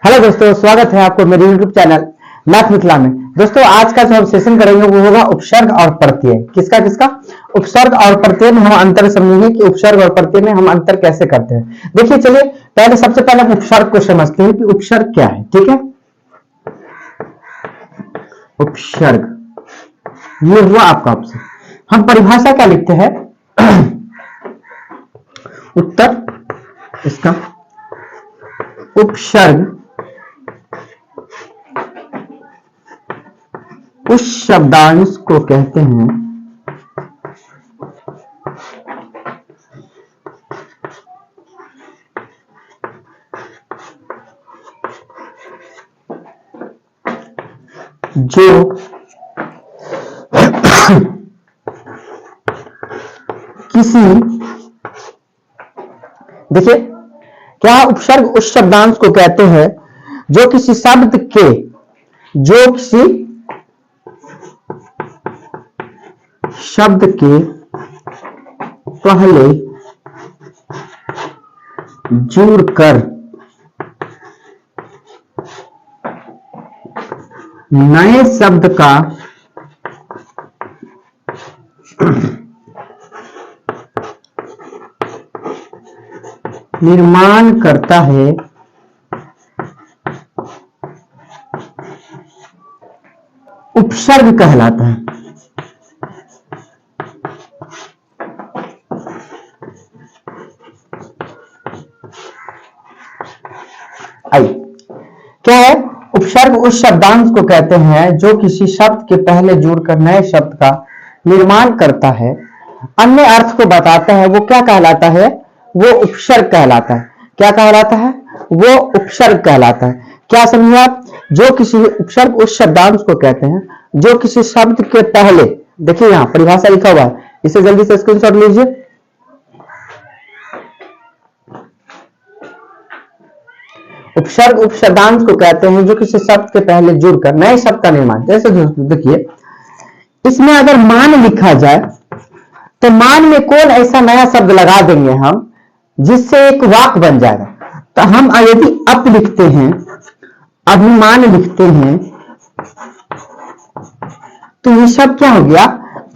Hello दोस्तों, स्वागत है आपको मेरे YouTube चैनल मैथ मिथिला में। दोस्तों आज का जो हम सेशन करेंगे वो होगा उपसर्ग और प्रत्यय। किसका किसका? उपसर्ग और प्रत्यय में हम अंतर समझेंगे कि उपसर्ग और प्रत्यय में हम अंतर कैसे करते हैं। देखिए चलिए पहले सबसे पहले हम उपसर्ग को समझते हैं कि उपसर्ग क्या है। ठीक है, उपसर्ग ये हुआ आपका ऑप्शन। हम परिभाषा क्या लिखते हैं? उत्तर इसका उपसर्ग उस शब्दांश को कहते हैं जो किसी, देखिए क्या उपसर्ग उस शब्दांश को कहते हैं जो किसी शब्द के पहले जुड़कर नए शब्द का निर्माण करता है, उपसर्ग कहलाता है। क्या है? उपसर्ग उस शब्दांश को कहते हैं जो किसी शब्द के पहले जुड़कर नए शब्द का निर्माण करता है, अन्य अर्थ को बताता है। वो क्या कहलाता है? वो उपसर्ग कहलाता है। क्या कहलाता है? वो उपसर्ग कहलाता है। क्या समझे आप? जो किसी उपसर्ग उस शब्दांश को कहते हैं जो किसी शब्द के पहले, देखिए यहां परिभाषा लिखा हुआ है, इसे जल्दी से स्क्रीनशॉट लीजिए। उपसर्ग उप शब्दांश को कहते हैं जो किसी शब्द के पहले जुड़कर नए शब्द का निर्माण। जैसे देखिए इसमें अगर मान लिखा जाए तो मान में कौन ऐसा नया शब्द लगा देंगे हम जिससे एक वाक्य बन जाएगा। तो हम यदि अप लिखते हैं, अभिमान लिखते हैं, तो ये सब क्या हो गया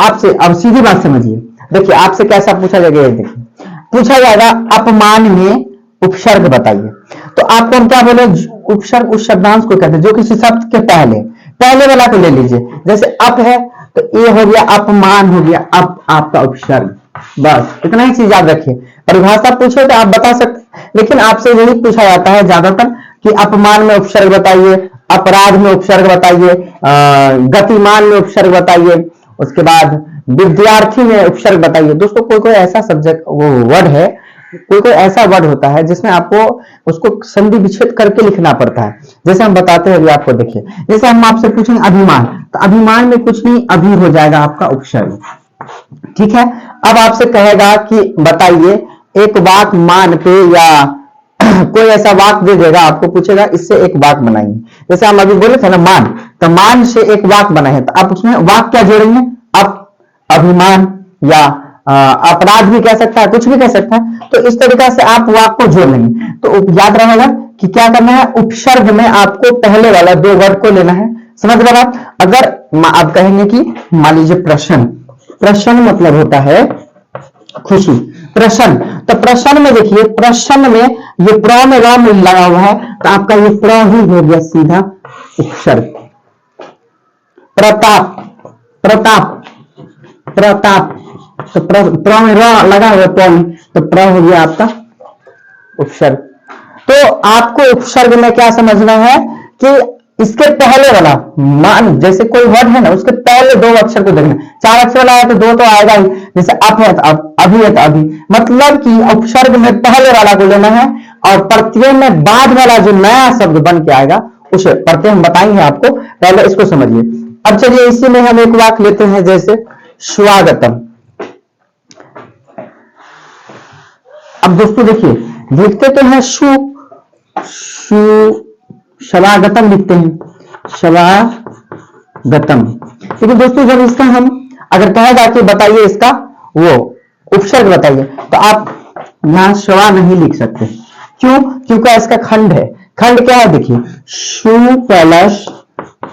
आपसे। अब सीधी बात समझिए, देखिए आपसे कैसा पूछा जाएगा, ये देखिए पूछा जाएगा अपमान में उपसर्ग बताइए। तो आपको हम क्या बोले? उपसर्ग उस शब्दांश को कहते हैं जो किसी शब्द के पहले वाला को ले लीजिए। जैसे अप है तो ये हो गया अपमान, हो गया अप आपका उपसर्ग। बस इतना ही चीज याद रखिए। परिभाषा पूछे तो आप बता सकते, लेकिन आपसे यही पूछा जाता है ज्यादातर कि अपमान में उपसर्ग बताइए, अपराध में उपसर्ग बताइए, गतिमान में उपसर्ग बताइए, उसके बाद विद्यार्थी में उपसर्ग बताइए। दोस्तों कोई कोई ऐसा सब्जेक्ट वो वर्ड है, कोई कोई ऐसा वर्ड होता है जिसमें आपको उसको संधि विच्छेद करके लिखना पड़ता है। जैसे हम बताते हैं अभी आपको, देखिए जैसे हम आपसे पूछेंगे अभिमान, तो अभिमान में कुछ नहीं, अभी हो जाएगा आपका उपसर्ग। ठीक है, अब आपसे कहेगा कि बताइए एक वाक्य मान पे, या कोई ऐसा वाक्य दे देगा, आपको पूछेगा इससे एक वाक्य बनाइए। जैसे हम अभी बोले थे ना मान, तो मान से एक वाक्य बना है, तो आप उसमें वाक्य क्या जोड़ेंगे? अभिमान या अपराध भी कह सकता है, कुछ भी कह सकता है। तो इस तरीके से आप वाक्य को जोड़ लेंगे। तो याद रहेगा कि क्या करना है, उपसर्ग में आपको पहले वाला दो वर्ड को लेना है। समझ गए आप? अगर आप कहेंगे कि मान लीजिए प्रश्न मतलब होता है खुशी, प्रश्न, तो प्रश्न में देखिए प्रश्न में ये प्र में राम लगा हुआ है, तो आपका ये प्र ही हो गया सीधा उपसर्ग। प्रताप, प्रताप, प्रताप, तो प्र में र लगा हुआ तो प्र हो गया आपका उपसर्ग। तो आपको उपसर्ग में क्या समझना है कि इसके पहले वाला मान, जैसे कोई वर्ड है ना उसके पहले दो अक्षर को देखना। चार अक्षर वाला है तो दो तो आएगा ही, जैसे अप है तो अप, अभी है तो अभी। मतलब कि उपसर्ग में पहले वाला को लेना है और प्रत्यय में बाद वाला जो नया शब्द बन के आएगा उसे प्रत्यय हम बताएंगे आपको, पहले इसको समझिए। अब चलिए इसी में हम एक वाक्य लेते हैं, जैसे स्वागतम। अब दोस्तों देखिए लिखते तो हैं स्वागतम लिखते हैं, स्वागतम। लेकिन दोस्तों जब इसका हम अगर कहेगा कि बताइए इसका वो उपसर्ग बताइए, तो आप यहां स्वा नहीं लिख सकते। क्यों? क्योंकि इसका खंड है, खंड क्या है देखिए, शु प्लस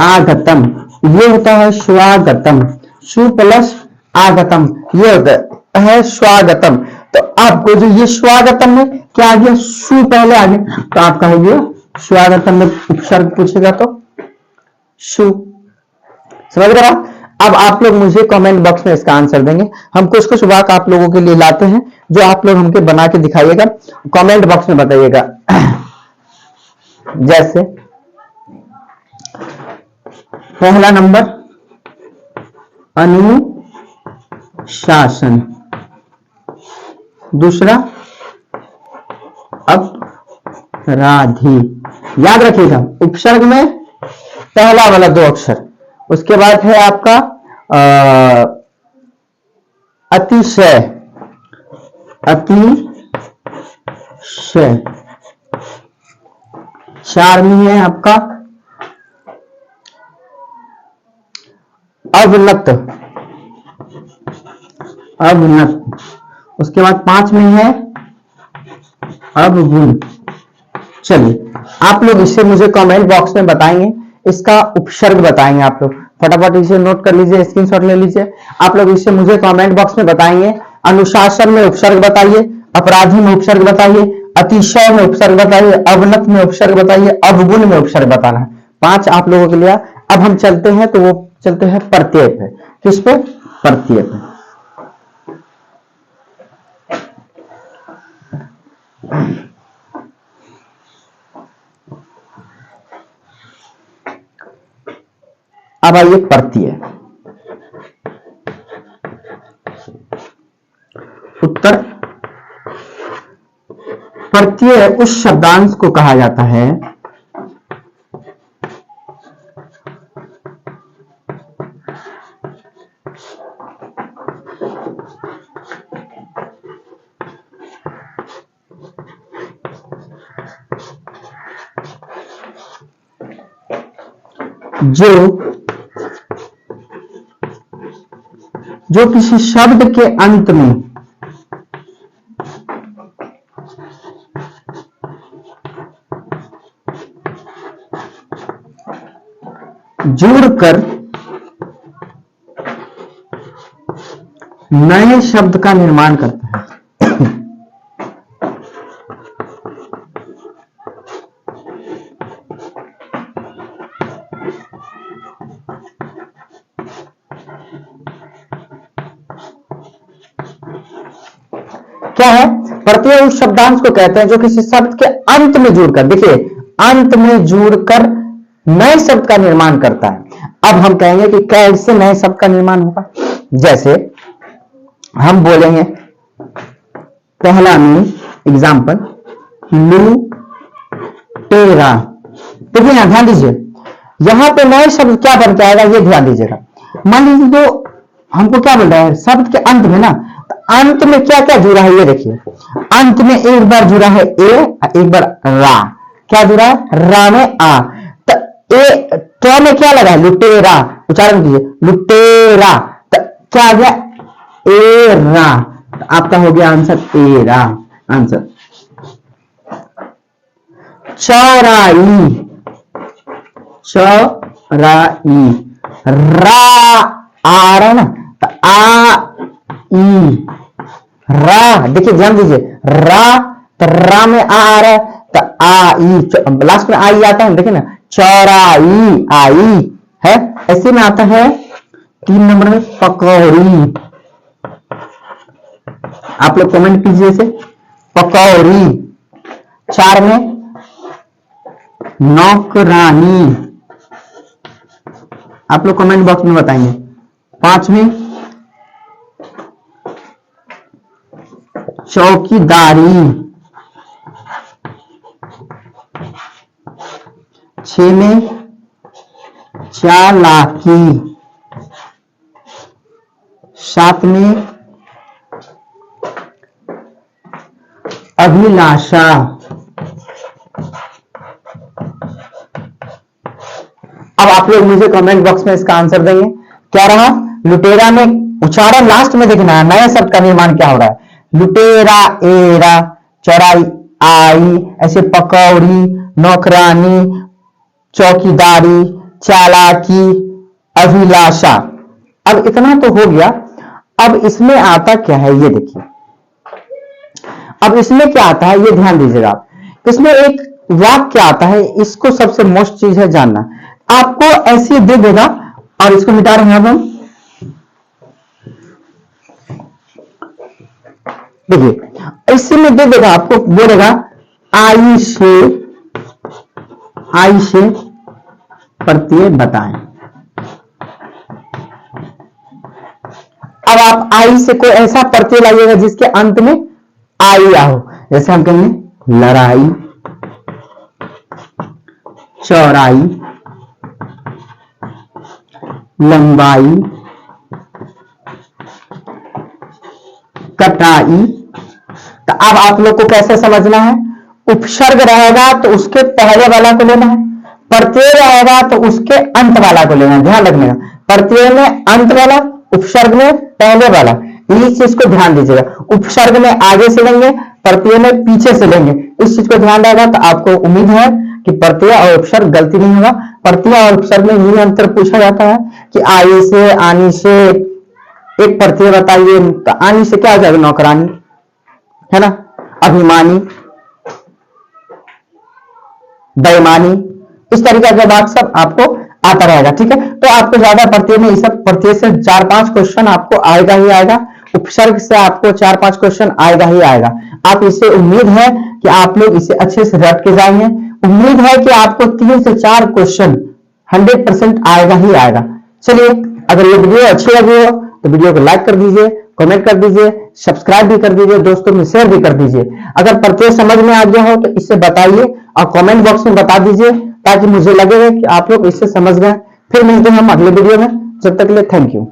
आगतम, ये होता है स्वागतम। शु प्लस आगतम ये होता है स्वागतम। तो आपको जो ये स्वागतम में क्या आ गया, शु पहले आ गया, तो आपका हो गया स्वागतम में उपसर्ग पूछेगा तो शु। समझ रहे आप? अब आप लोग मुझे कमेंट बॉक्स में इसका आंसर देंगे। हम कुछ कुछ वाक्य आप लोगों के लिए लाते हैं जो आप लोग हमके बना के दिखाइएगा, कमेंट बॉक्स में बताइएगा। जैसे पहला नंबर अनुशासन, दूसरा अपराधी। याद रखिएगा उपसर्ग में पहला वाला दो अक्षर, उसके बाद है आपका अतिशय, अतिशय। चार में है आपका अवनत, अवनत। उसके बाद पांच में है अवगुण। चलिए आप लोग इससे मुझे कमेंट बॉक्स में बताएंगे, इसका उपसर्ग बताएंगे। आप लोग फटाफट इसे नोट कर लीजिए, स्क्रीनशॉट ले लीजिए। आप लोग इससे मुझे कमेंट बॉक्स में बताएंगे, अनुशासन में उपसर्ग बताइए, अपराधी में उपसर्ग बताइए, अतिशय में उपसर्ग बताइए, अवनत में उपसर्ग बताइए, अवगुण में उपसर्ग बताना है। पांच आप लोगों के लिए। अब हम चलते हैं तो वो चलते हैं प्रत्यय पे। किस पे? प्रत्यय पे। अब आइए प्रत्यय। उत्तर, प्रत्यय उस शब्दांश को कहा जाता है जो किसी शब्द के अंत में जोड़कर नए शब्द का निर्माण करता है। क्या है? प्रत्यय उस शब्दांश को कहते हैं जो किसी शब्द के अंत में जुड़कर, देखिए अंत में जुड़कर नए शब्द का निर्माण करता है। अब हम कहेंगे कि कैसे नए शब्द का निर्माण होगा। जैसे हम बोलेंगे पहला में एग्जाम्पल, लुटेरा। देखिए यहां ध्यान दीजिए, यहां पे नए शब्द क्या बन जाएगा ये ध्यान दीजिएगा। मान लीजिए जो हमको क्या बोल रहा है, शब्द के अंत में ना, तो अंत में क्या क्या जुड़ा है ये देखिए। अंत में एक बार जुड़ा है ए, एक बार रा। क्या जुड़ा है? रा में आ। तो ए तो में क्या लगा है? लुटेरा। उच्चारण कीजिए, लुटेरा। तो क्या आ गया? ए रा। तो आपका हो गया आंसर ए रा। आंसर चौराई, चौराई। रा आ रहा ना, तो आ ई रा। देखिए ध्यान दीजिए, रा तो रा में आ रहा है, तो आ ई लास्ट में आई आता है। देखिए ना, चौराई आई है। ऐसे में आता है 3 नंबर में पकौड़ी। आप लोग कमेंट कीजिए इसे, पकौड़ी। 4 में नौकरानी। आप लोग कमेंट बॉक्स में बताएंगे। 5 में चौकीदारी। 6 में चालाकी। 7 में अभिलाषा। अब आप लोग मुझे कमेंट बॉक्स में इसका आंसर देंगे। क्या रहा? लुटेरा में उच्चारण लास्ट में देखना है, नए शब्द का निर्माण क्या हो रहा है। लुटेरा एरा, चौराई आई, ऐसे पकौड़ी, नौकरानी, चौकीदारी, चालाकी, अभिलाषा। अब इतना तो हो गया। अब इसमें आता क्या है ये देखिए। अब इसमें क्या आता है ये ध्यान दीजिएगा आप। इसमें एक वाक्य आता है, इसको सबसे मोस्ट चीज है जानना। आपको ऐसे दे देगा और इसको मिटा रहे हैं अब हम। देखिए इसमें दे देगा आपको, बोलेगा आई से प्रत्यय बताएं। अब आप आई से कोई ऐसा प्रत्यय लाइएगा जिसके अंत में आई आओ। जैसे हम कहेंगे लड़ाई, चौड़ाई, लंबाई, कटाई। तो अब आप लोग को कैसे समझना है, उपसर्ग रहेगा तो उसके पहले वाला को लेना है, प्रत्यय रहेगा तो उसके अंत वाला को लेना है। ध्यान रखने का, प्रत्यय में अंत वाला, उपसर्ग में पहले वाला, इस चीज को ध्यान दीजिएगा। उपसर्ग में आगे से लेंगे, प्रत्यय में पीछे से लेंगे, इस चीज को ध्यान रहेगा। तो आपको उम्मीद है कि प्रत्यय और उपसर्ग गलती नहीं होगा। प्रत्यय और उपसर्ग में यही अंतर पूछा जाता है कि आई से, आनी से, एक प्रत्यय बताइए। तो आनी से क्या हो जाएगा, नौकरानी, है ना, अभिमानी, बेईमानी, इस तरीके का बात सब आपको आता रहेगा। ठीक है, तो आपको ज्यादा प्रत्यय में, इस सब प्रत्यय से 4-5 क्वेश्चन आपको आएगा ही आएगा। उपसर्ग से आपको 4-5 क्वेश्चन आएगा ही आएगा। आप इससे उम्मीद है कि आप लोग इसे अच्छे से रट के जाएंगे। उम्मीद है कि आपको 3 से 4 क्वेश्चन 100% आएगा ही आएगा। चलिए, अगर ये वीडियो अच्छी लगी हो तो वीडियो को लाइक कर दीजिए, कमेंट कर दीजिए, सब्सक्राइब भी कर दीजिए, दोस्तों में शेयर भी कर दीजिए। अगर प्रत्यय समझ में आ गया हो तो इससे बताइए और कमेंट बॉक्स में बता दीजिए, ताकि मुझे लगेगा कि आप लोग इससे समझ गए। फिर मिलते हैं हम अगले वीडियो में, जब तक के लिए थैंक यू।